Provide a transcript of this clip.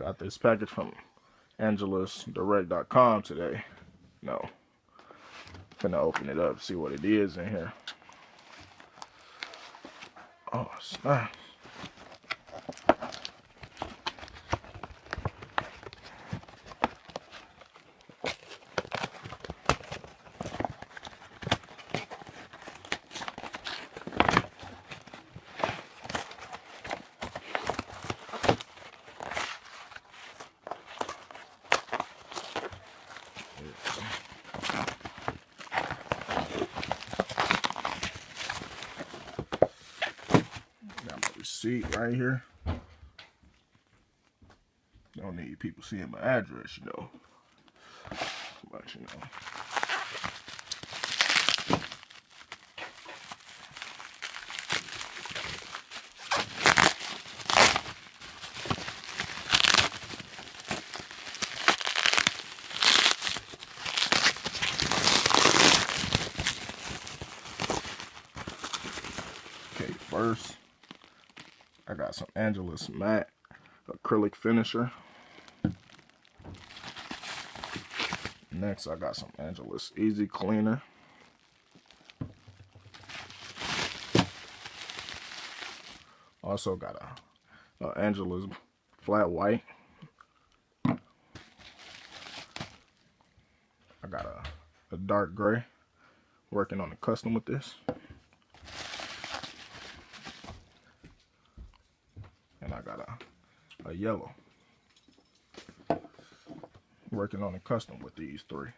Got this package from AngelusDirect.com today. No. Finna open it up, see what it is in here. Oh, it's nice. Got my receipt right here. Don't need people seeing my address, you know. But you know. Okay, first I got some Angelus matte acrylic finisher. Next, I got some Angelus Easy Cleaner. Also got a Angelus Flat White. I got a dark gray. Working on a custom with this. And I got a yellow. Working on a custom with these three.